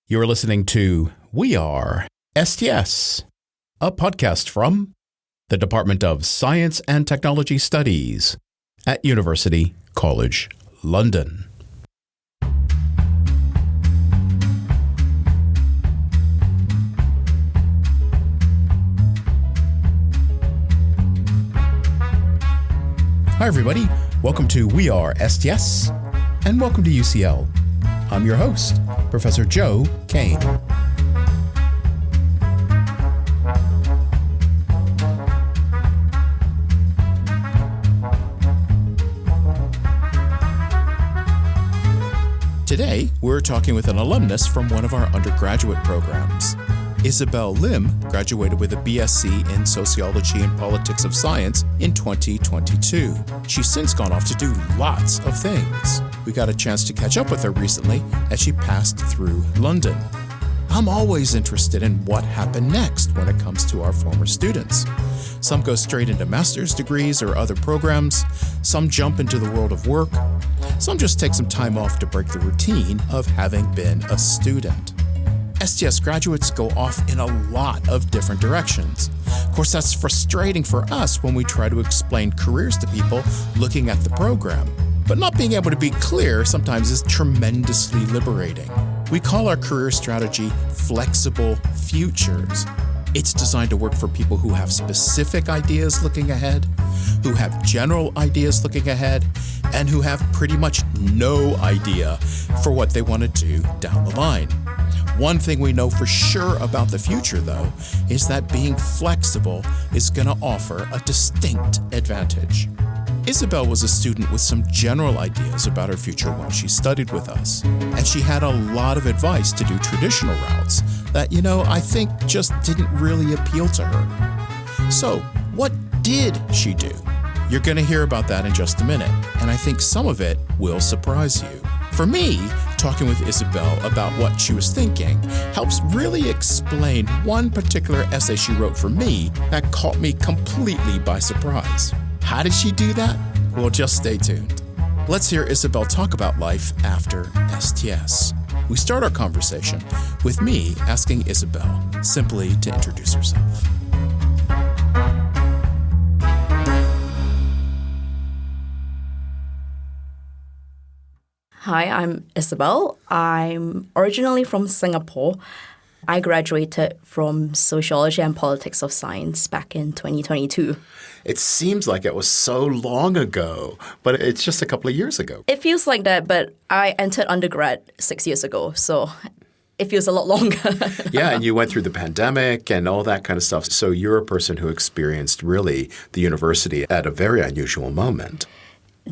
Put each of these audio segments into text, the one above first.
You're listening to We Are STS, a podcast from the Department of Science and Technology Studies at University College London. Hi, everybody. Welcome to We Are STS, and welcome to UCL. I'm your host, Professor Joe Kane. Today, we're talking with an alumnus from one of our undergraduate programs. Isobel Lim graduated with a BSc in Sociology and Politics of Science in 2022. She's since gone off to do lots of things. We got a chance to catch up with her recently as she passed through London. I'm always interested in what happened next when it comes to our former students. Some go straight into master's degrees or other programs. Some jump into the world of work. Some just take some time off to break the routine of having been a student. STS graduates go off in a lot of different directions. Of course, that's frustrating for us when we try to explain careers to people looking at the program. But not being able to be clear sometimes is tremendously liberating. We call our career strategy Flexible Futures. It's designed to work for people who have specific ideas looking ahead, who have general ideas looking ahead, and who have pretty much no idea for what they want to do down the line. One thing we know for sure about the future, though, is that being flexible is going to offer a distinct advantage. Isobel was a student with some general ideas about her future when she studied with us, and she had a lot of advice to do traditional routes that, I think just didn't really appeal to her. So, what did she do? You're going to hear about that in just a minute, and I think some of it will surprise you. For me, talking with Isobel about what she was thinking helps really explain one particular essay she wrote for me that caught me completely by surprise. How did she do that? Well, just stay tuned. Let's hear Isobel talk about life after STS. We start our conversation with me asking Isobel simply to introduce herself. Hi, I'm Isobel. I'm originally from Singapore. I graduated from Sociology and Politics of Science back in 2022. It seems like it was so long ago, but it's just a couple of years ago. It feels like that, but I entered undergrad 6 years ago, so it feels a lot longer. Yeah, and you went through the pandemic and all that kind of stuff. So you're a person who experienced really the university at a very unusual moment.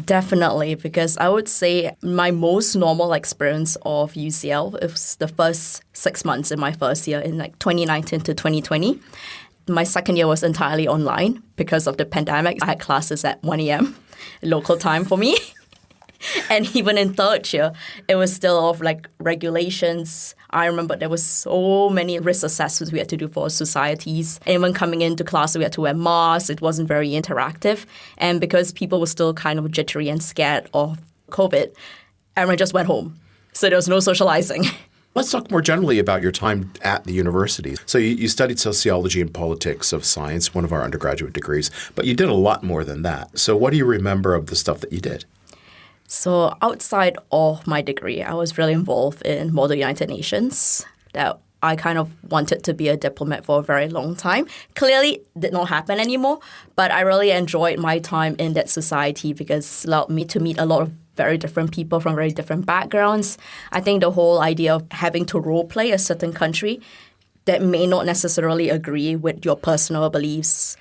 Definitely, because I would say my most normal experience of UCL is the first 6 months in my first year in 2019 to 2020. My second year was entirely online because of the pandemic. I had classes at 1 a.m. local time for me. And even in third year, it was still of regulations. I remember there was so many risk assessments we had to do for societies. And even coming into class, we had to wear masks. It wasn't very interactive. And because people were still kind of jittery and scared of COVID, everyone just went home. So there was no socializing. Let's talk more generally about your time at the university. So you studied Sociology and Politics of Science, one of our undergraduate degrees, but you did a lot more than that. So what do you remember of the stuff that you did? So outside of my degree, I was really involved in Model United Nations. That I kind of wanted to be a diplomat for a very long time. Clearly did not happen anymore, but I really enjoyed my time in that society because it allowed me to meet a lot of very different people from very different backgrounds. I think the whole idea of having to role play a certain country that may not necessarily agree with your personal beliefs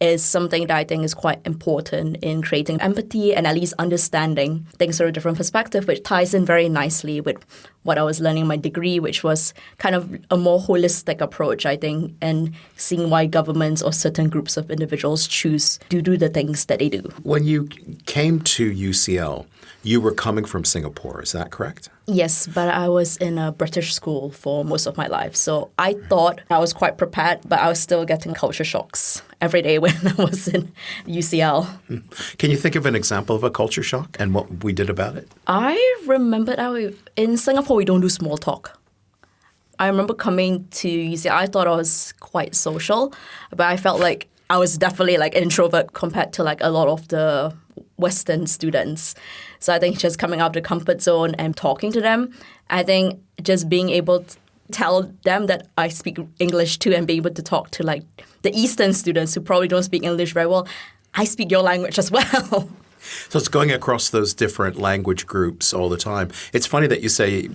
is something that I think is quite important in creating empathy and at least understanding things from a different perspective, which ties in very nicely with what I was learning in my degree, which was kind of a more holistic approach, I think, and seeing why governments or certain groups of individuals choose to do the things that they do. When you came to UCL, you were coming from Singapore, is that correct? Yes, but I was in a British school for most of my life. So I thought I was quite prepared, but I was still getting culture shocks every day when I was in UCL. Can you think of an example of a culture shock and what we did about it? I remember that in Singapore, we don't do small talk. I remember coming to UCL, I thought I was quite social, but I felt like I was definitely like an introvert compared to like a lot of the Western students. So I think just coming out of the comfort zone and talking to them, I think just being able to tell them that I speak English too and be able to talk to like the Eastern students who probably don't speak English very well, I speak your language as well. So it's going across those different language groups all the time. It's funny that you say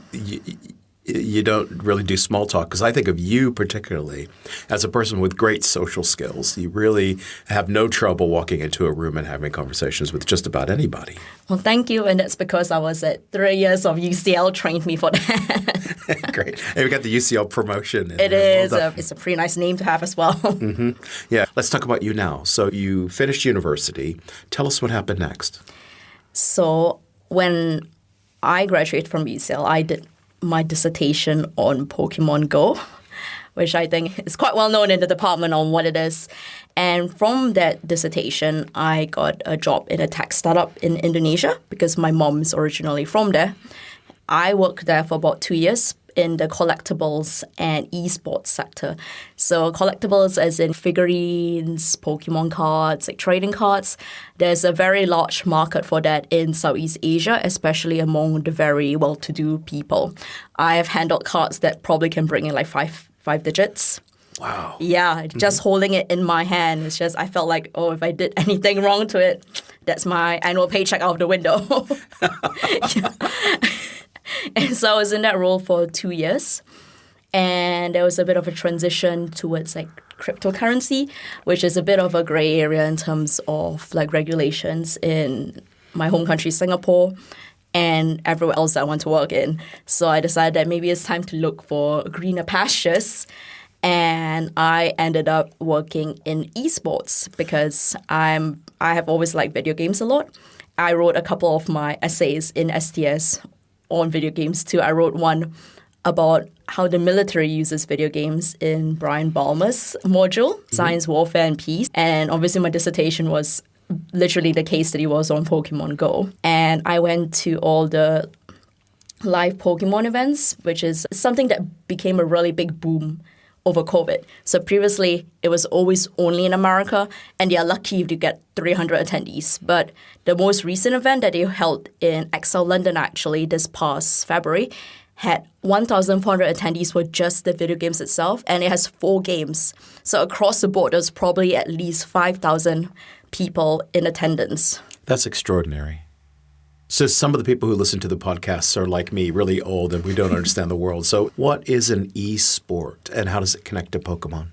you don't really do small talk, because I think of you particularly as a person with great social skills. You really have no trouble walking into a room and having conversations with just about anybody. Well, thank you. And that's because I was at 3 years of UCL trained me for that. Great. And we got the UCL promotion. It is. It's a pretty nice name to have as well. Mm-hmm. Yeah. Let's talk about you now. So you finished university. Tell us what happened next. So when I graduated from UCL, I did my dissertation on Pokemon Go, which I think is quite well known in the department on what it is. And from that dissertation, I got a job in a tech startup in Indonesia because my mom's originally from there. I worked there for about 2 years in the collectibles and esports sector. So collectibles as in figurines, Pokemon cards, like trading cards. There's a very large market for that in Southeast Asia, especially among the very well-to-do people. I have handled cards that probably can bring in like five digits. Wow. Yeah, just holding it in my hand. It's just, I felt like, oh, if I did anything wrong to it, that's my annual paycheck out of the window. Yeah. And so I was in that role for 2 years. And there was a bit of a transition towards like cryptocurrency, which is a bit of a gray area in terms of like regulations in my home country, Singapore, and everywhere else that I want to work in. So I decided that maybe it's time to look for greener pastures. And I ended up working in esports because I have always liked video games a lot. I wrote a couple of my essays in STS on video games too. I wrote one about how the military uses video games in Brian Balmer's module, Science, Warfare, and Peace. And obviously my dissertation was literally the case study was on Pokemon Go. And I went to all the live Pokemon events, which is something that became a really big boom over COVID. So previously, it was always only in America, and they are lucky if you get 300 attendees. But the most recent event that they held in Excel London, actually, this past February, had 1,400 attendees for just the video games itself, and it has 4 games. So across the board, there's probably at least 5,000 people in attendance. That's extraordinary. So some of the people who listen to the podcasts are like me, really old, and we don't understand the world. So what is an e-sport, and how does it connect to Pokemon?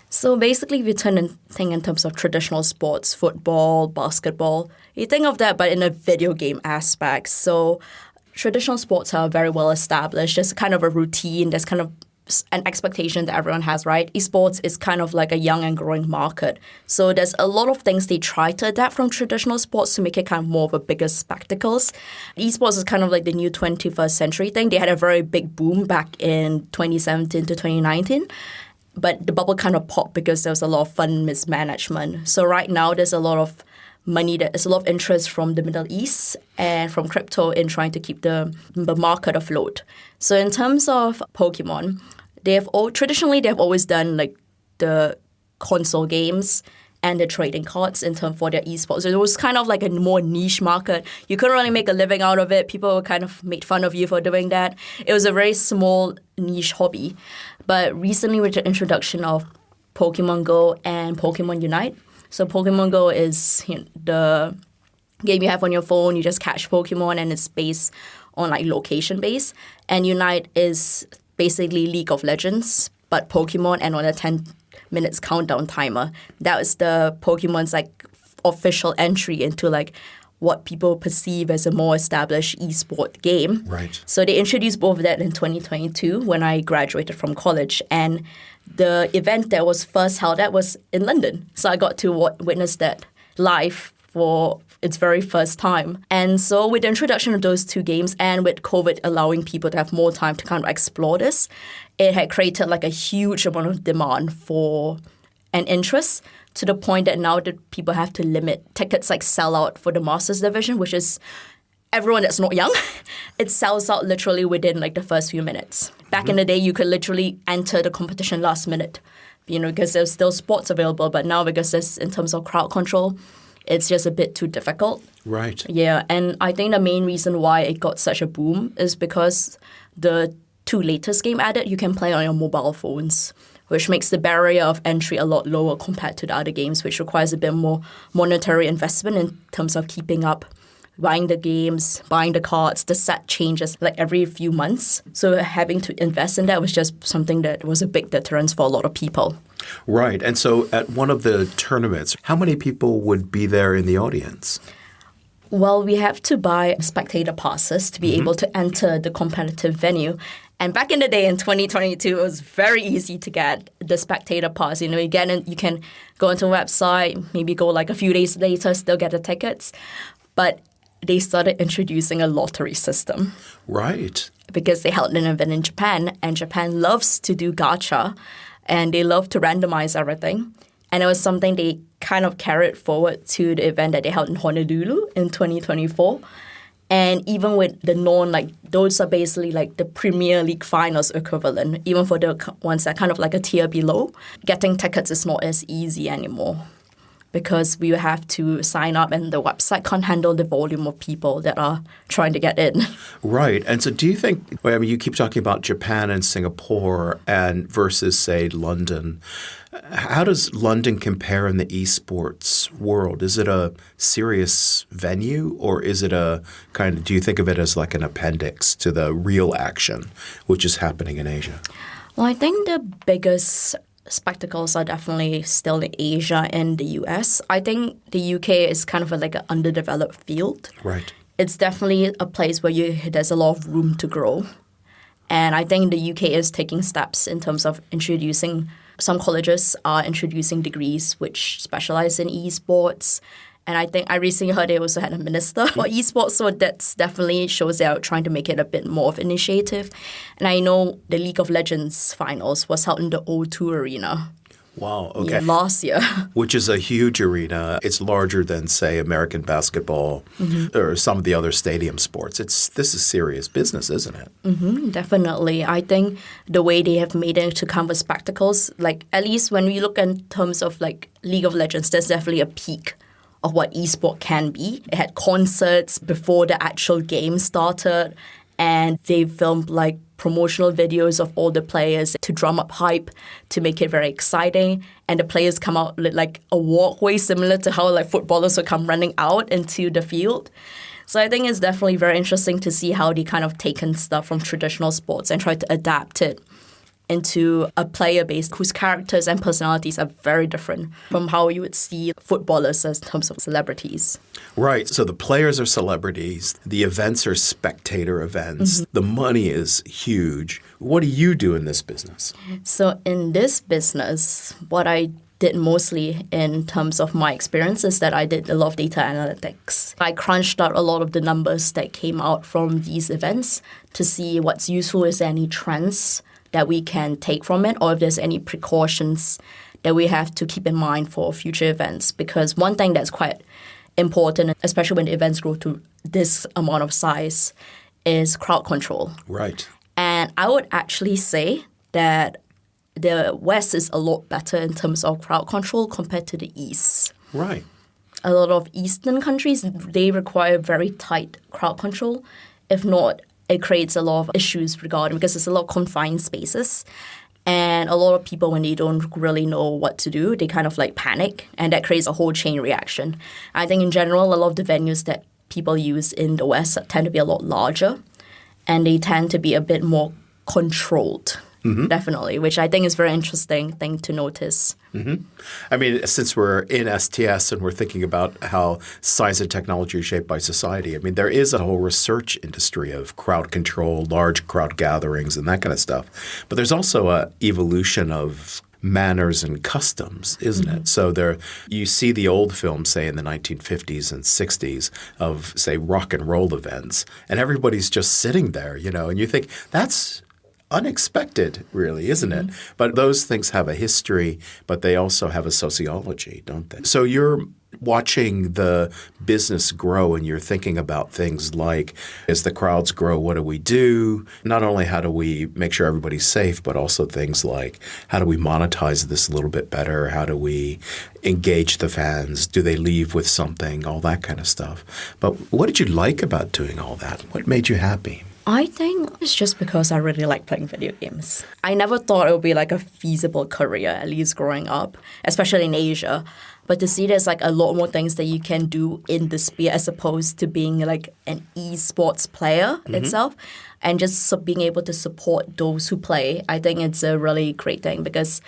So basically, if you think in terms of traditional sports, football, basketball, you think of that, but in a video game aspect. So traditional sports are very well established. There's kind of a routine. There's kind of an expectation that everyone has, right? Esports is kind of like a young and growing market. So there's a lot of things they try to adapt from traditional sports to make it kind of more of a bigger spectacles. Esports is kind of like the new 21st century thing. They had a very big boom back in 2017 to 2019. But the bubble kind of popped because there was a lot of fund mismanagement. So right now there's a lot of money, there's a lot of interest from the Middle East and from crypto in trying to keep the market afloat. So in terms of Pokemon, traditionally they've always done like the console games and the trading cards in terms for their esports. So it was kind of like a more niche market. You couldn't really make a living out of it. People kind of made fun of you for doing that. It was a very small niche hobby. But recently with the introduction of Pokemon Go and Pokemon Unite, so Pokemon Go is the game you have on your phone. You just catch Pokemon and it's based on like location based. And Unite is basically League of Legends, but Pokemon and on a 10 minutes countdown timer. That was the Pokemon's like official entry into like what people perceive as a more established esport game. Right. So they introduced both of that in 2022 when I graduated from college. And the event that was first held at was in London. So I got to witness that live for its very first time. And so with the introduction of those 2 games and with COVID allowing people to have more time to kind of explore this, it had created like a huge amount of demand for an interest to the point that now that people have to limit tickets like sell out for the Masters division, which is everyone that's not young. It sells out literally within like the first few minutes. Back in the day, you could literally enter the competition last minute, because there's still sports available. But now, because this, in terms of crowd control, it's just a bit too difficult. Right. Yeah, and I think the main reason why it got such a boom is because the 2 latest game added, you can play on your mobile phones, which makes the barrier of entry a lot lower compared to the other games, which requires a bit more monetary investment in terms of keeping up, buying the games, buying the cards. The set changes like every few months. So having to invest in that was just something that was a big deterrence for a lot of people. Right. And so at one of the tournaments, how many people would be there in the audience? Well, we have to buy spectator passes to be able to enter the competitive venue. And back in the day, in 2022, it was very easy to get the spectator pass. You can go onto a website, maybe go like a few days later, still get the tickets. But they started introducing a lottery system. Right. Because they held an event in Japan, and Japan loves to do gacha, and they love to randomize everything. And it was something they kind of carried forward to the event that they held in Honolulu in 2024. And even with the those are basically like the Premier League finals equivalent, even for the ones that are kind of like a tier below, getting tickets is not as easy anymore because we have to sign up and the website can't handle the volume of people that are trying to get in. Right. And so do you think, you keep talking about Japan and Singapore and versus, say, London. How does London compare in the esports world? Is it a serious venue or is it do you think of it as like an appendix to the real action, which is happening in Asia? Well, I think the biggest spectacles are definitely still in Asia and the US. I think the UK is kind of like an underdeveloped field. Right. It's definitely a place where there's a lot of room to grow. And I think the UK is taking steps in terms of some colleges are introducing degrees which specialize in esports. And I think I recently heard they also had a minister for esports, so that definitely shows they are trying to make it a bit more of an initiative. And I know the League of Legends finals was held in the O2 Arena. Wow, okay. Yeah, last year. Which is a huge arena. It's larger than, say, American basketball or some of the other stadium sports. This is serious business, isn't it? Definitely. I think the way they have made it to come with spectacles, like at least when we look in terms of like League of Legends, there's definitely a peak of what esport can be. It had concerts before the actual game started, and they filmed like promotional videos of all the players to drum up hype, to make it very exciting. And the players come out with like a walkway similar to how like footballers would come running out into the field. So I think it's definitely very interesting to see how they kind of taken stuff from traditional sports and tried to adapt it into a player base whose characters and personalities are very different from how you would see footballers in terms of celebrities. Right. So the players are celebrities. The events are spectator events. The money is huge. What do you do in this business? So in this business, what I did mostly in terms of my experience is that I did a lot of data analytics. I crunched out a lot of the numbers that came out from these events to see what's useful, is there any trends that we can take from it, or if there's any precautions that we have to keep in mind for future events. Because one thing that's quite important, especially when the events grow to this amount of size, is crowd control. Right. And I would actually say that the West is a lot better in terms of crowd control compared to the East. Right. A lot of Eastern countries, they require very tight crowd control. If not, it creates a lot of issues because there's a lot of confined spaces. And a lot of people, when they don't really know what to do, they kind of like panic. And that creates a whole chain reaction. I think in general, a lot of the venues that people use in the West tend to be a lot larger. And they tend to be a bit more controlled. Definitely, which I think is a very interesting thing to notice. I mean, since we're in STS and we're thinking about how science and technology are shaped by society, I mean, there is a whole research industry of crowd control, large crowd gatherings, and that kind of stuff. But there's also an evolution of manners and customs, isn't it? So you see the old films, say in the 1950s and 60s of, say, rock and roll events, and everybody's just sitting there, and you think that's unexpected, really, isn't it? But those things have a history, but they also have a sociology, don't they? So you're watching the business grow and you're thinking about things like, as the crowds grow, what do we do? Not only how do we make sure everybody's safe, but also things like, how do we monetize this a little bit better? How do we engage the fans? Do they leave with something? All that kind of stuff. But what did you like about doing all that? What made you happy? I think it's just because I really like playing video games. I never thought it would be like a feasible career, at least growing up, especially in Asia. But to see there's like a lot more things that you can do in the sphere as opposed to being like an esports player itself, and just being able to support those who play, I think it's a really great thing, because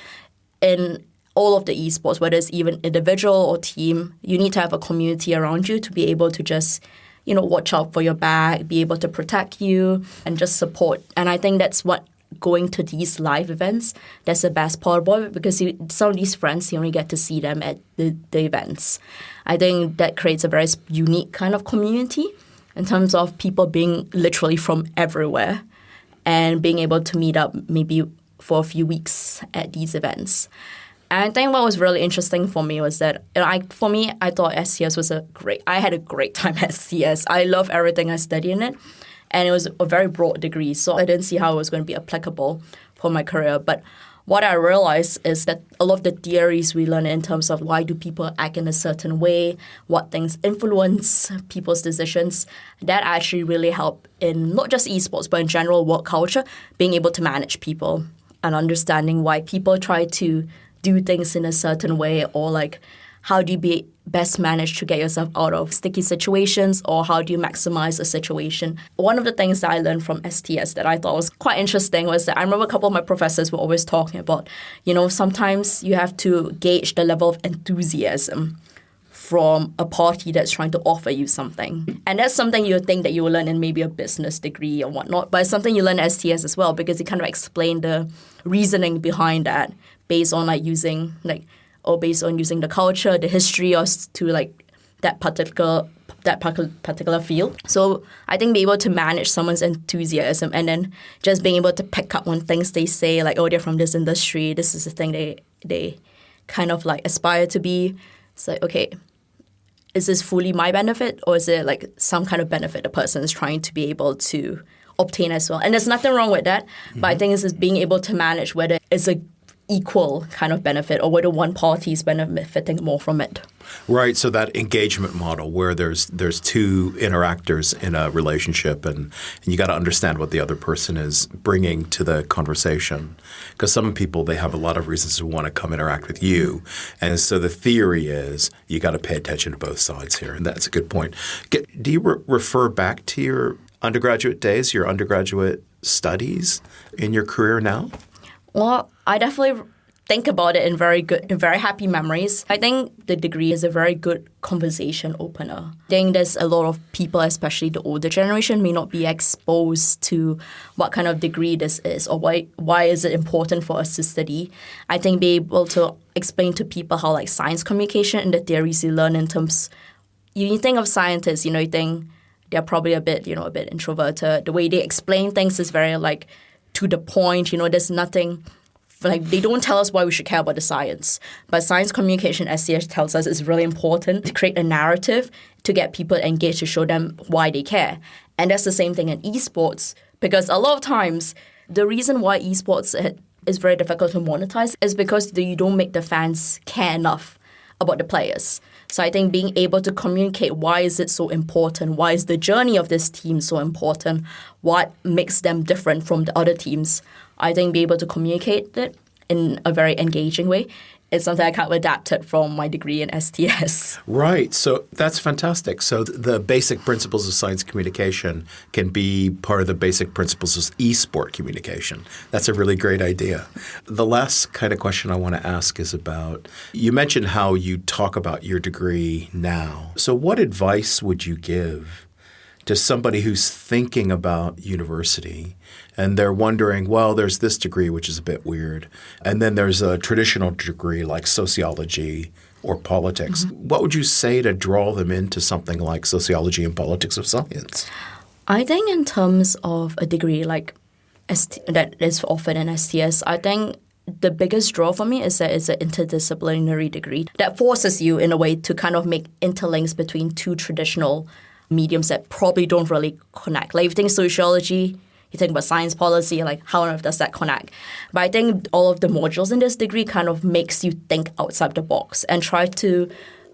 in all of the esports, whether it's even individual or team, you need to have a community around you to be able to just watch out for your back, be able to protect you, and just support. And I think that's what going to these live events, that's the best part about it, because some of these friends, you only get to see them at the events. I think that creates a very unique kind of community in terms of people being literally from everywhere and being able to meet up maybe for a few weeks at these events. And I think what was really interesting for me was that, I thought STS was I had a great time at STS. I love everything I studied in it. And it was a very broad degree, so I didn't see how it was going to be applicable for my career. But what I realized is that a lot of the theories we learn in terms of why do people act in a certain way, what things influence people's decisions, that actually really help in not just esports, but in general work culture, being able to manage people and understanding why people try to do things in a certain way, or like how do you best manage to get yourself out of sticky situations, or how do you maximize a situation. One of the things that I learned from STS that I thought was quite interesting was that I remember a couple of my professors were always talking about, sometimes you have to gauge the level of enthusiasm from a party that's trying to offer you something. And that's something you think that you will learn in maybe a business degree or whatnot, but it's something you learn at STS as well, because it kind of explain the reasoning behind that based on using the culture, the history, or to that particular field. So I think being able to manage someone's enthusiasm and then just being able to pick up on things they say, like, oh, they're from this industry, this is the thing they kind of aspire to be. It's like, okay, is this fully my benefit, or is it some kind of benefit the person is trying to be able to obtain as well? And there's nothing wrong with that, but I think it's just being able to manage whether it's a equal kind of benefit or whether one party is benefiting more from it. Right. So that engagement model where there's two interactors in a relationship and you got to understand what the other person is bringing to the conversation. Because some people, they have a lot of reasons to want to come interact with you. And so the theory is you got to pay attention to both sides here. And that's a good point. Do you refer back to your undergraduate days, your undergraduate studies in your career now? Well, I definitely think about it in very happy memories. I think the degree is a very good conversation opener. I think there's a lot of people, especially the older generation, may not be exposed to what kind of degree this is or why is it important for us to study. I think be able to explain to people how science communication and the theories you learn in terms, you think of scientists, you think they're probably a bit introverted. The way they explain things is very to the point, there's nothing, they don't tell us why we should care about the science. But science communication, as SCH tells us, is really important to create a narrative to get people engaged, to show them why they care. And that's the same thing in esports, because a lot of times, the reason why esports is very difficult to monetize is because you don't make the fans care enough about the players. So I think being able to communicate why is it so important, why is the journey of this team so important, what makes them different from the other teams, I think be able to communicate it in a very engaging way is something I kind of adapted from my degree in STS. Right. So that's fantastic. So the basic principles of science communication can be part of the basic principles of esport communication. That's a really great idea. The last kind of question I want to ask is about, you mentioned how you talk about your degree now. So what advice would you give to somebody who's thinking about university and they're wondering, well, there's this degree, which is a bit weird, and then there's a traditional degree like sociology or politics. Mm-hmm. What would you say to draw them into something like sociology and politics of science? I think in terms of a degree that is offered in STS, I think the biggest draw for me is that it's an interdisciplinary degree that forces you in a way to kind of make interlinks between two traditional mediums that probably don't really connect. Like if you think sociology, you think about science policy, like how on earth does that connect? But I think all of the modules in this degree kind of makes you think outside the box and try to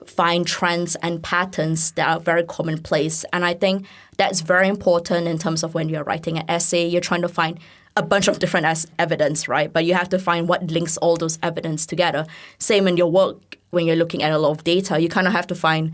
find trends and patterns that are very commonplace. And I think that's very important in terms of when you're writing an essay, you're trying to find a bunch of different evidence, right? But you have to find what links all those evidence together. Same in your work, when you're looking at a lot of data, you kind of have to find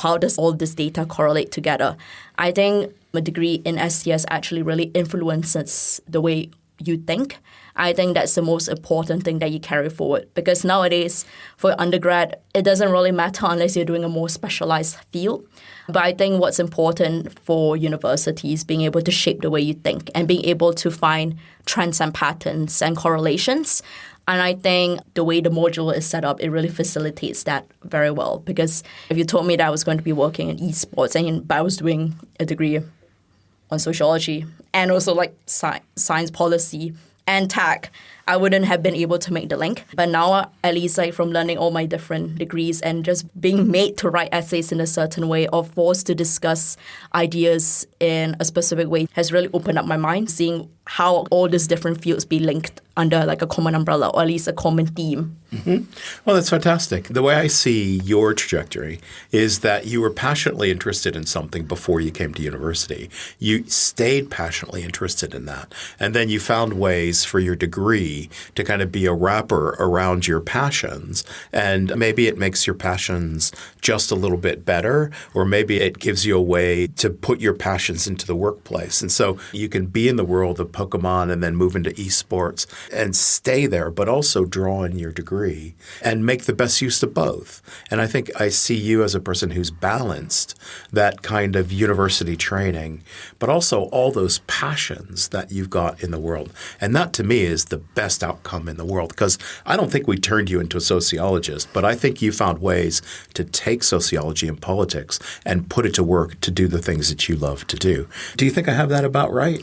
how does all this data correlate together. I think a degree in STS actually really influences the way you think. I think that's the most important thing that you carry forward, because nowadays for undergrad, it doesn't really matter unless you're doing a more specialized field. But I think what's important for universities being able to shape the way you think and being able to find trends and patterns and correlations. And I think the way the module is set up, it really facilitates that very well. Because if you told me that I was going to be working in esports but I was doing a degree on sociology and also like science policy and tech, I wouldn't have been able to make the link. But now, at least like from learning all my different degrees and just being made to write essays in a certain way or forced to discuss ideas in a specific way has really opened up my mind, seeing how all these different fields be linked under like a common umbrella or at least a common theme. Mm-hmm. Well, that's fantastic. The way I see your trajectory is that you were passionately interested in something before you came to university. You stayed passionately interested in that. And then you found ways for your degree to kind of be a wrapper around your passions. And maybe it makes your passions just a little bit better, or maybe it gives you a way to put your passions into the workplace. And so you can be in the world of Pokemon and then move into esports and stay there, but also draw in your degree and make the best use of both. And I think I see you as a person who's balanced that kind of university training, but also all those passions that you've got in the world. And that to me is the best outcome in the world, because I don't think we turned you into a sociologist, but I think you found ways to take sociology and politics and put it to work to do the things that you love to do. Do you think I have that about right?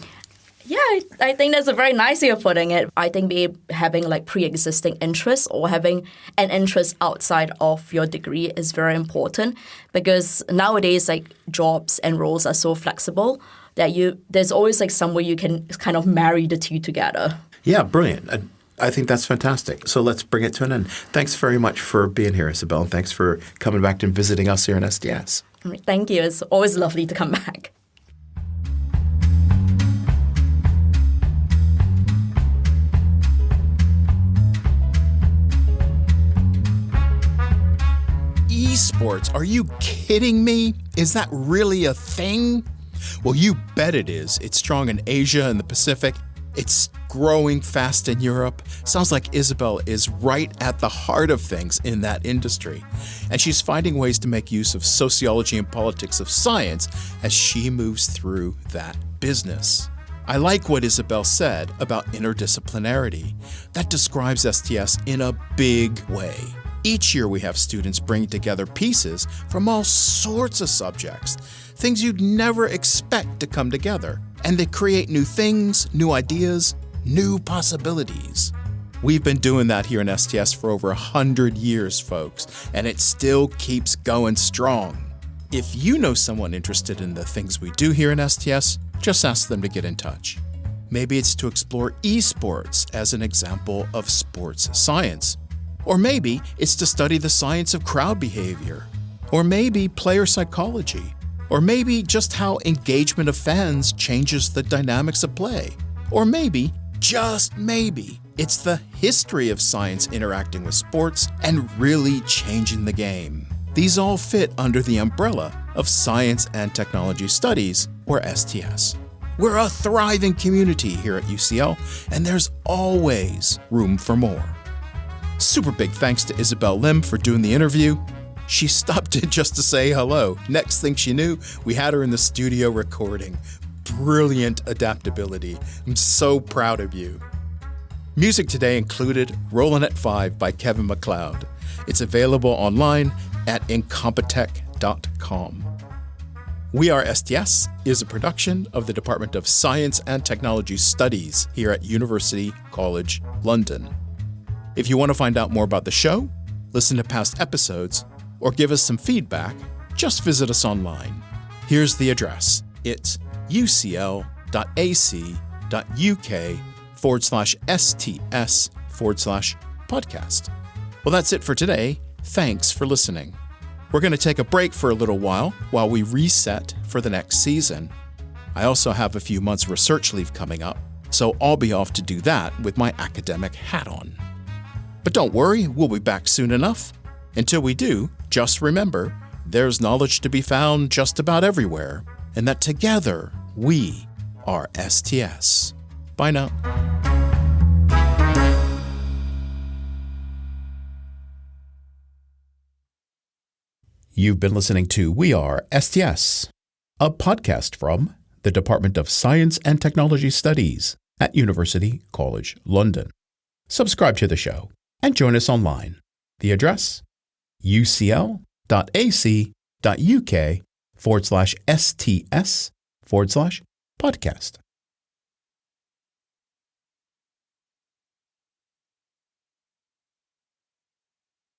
Yeah, I think that's a very nice way of putting it. I think having like pre-existing interests or having an interest outside of your degree is very important, because nowadays like jobs and roles are so flexible that there's always like somewhere you can kind of marry the two together. Yeah, brilliant. I think that's fantastic. So let's bring it to an end. Thanks very much for being here, Isobel, and thanks for coming back and visiting us here in STS. Thank you. It's always lovely to come back. Esports, are you kidding me? Is that really a thing? Well, you bet it is. It's strong in Asia and the Pacific. It's growing fast in Europe. Sounds like Isobel is right at the heart of things in that industry. And she's finding ways to make use of sociology and politics of science as she moves through that business. I like what Isobel said about interdisciplinarity. That describes STS in a big way. Each year we have students bring together pieces from all sorts of subjects, things you'd never expect to come together, and they create new things, new ideas, new possibilities. We've been doing that here in STS for over 100 years, folks, and it still keeps going strong. If you know someone interested in the things we do here in STS, just ask them to get in touch. Maybe it's to explore esports as an example of sports science. Or maybe it's to study the science of crowd behavior. Or maybe player psychology. Or maybe just how engagement of fans changes the dynamics of play. Or maybe, just maybe, it's the history of science interacting with sports and really changing the game. These all fit under the umbrella of Science and Technology Studies, or STS. We're a thriving community here at UCL, and there's always room for more. Super big thanks to Isobel Lim for doing the interview. She stopped in just to say hello. Next thing she knew, we had her in the studio recording. Brilliant adaptability. I'm so proud of you. Music today included Rollin' at 5 by Kevin MacLeod. It's available online at incompetech.com. WeAreSTS is a production of the Department of Science and Technology Studies here at University College London. If you want to find out more about the show, listen to past episodes, or give us some feedback, just visit us online. Here's the address. It's ucl.ac.uk/STS/podcast. Well, that's it for today. Thanks for listening. We're going to take a break for a little while we reset for the next season. I also have a few months research leave coming up, so I'll be off to do that with my academic hat on. But don't worry, we'll be back soon enough. Until we do, just remember, there's knowledge to be found just about everywhere, and that together we are STS. Bye now. You've been listening to We Are STS, a podcast from the Department of Science and Technology Studies at University College London. Subscribe to the show and join us online. The address? ucl.ac.uk/STS/podcast.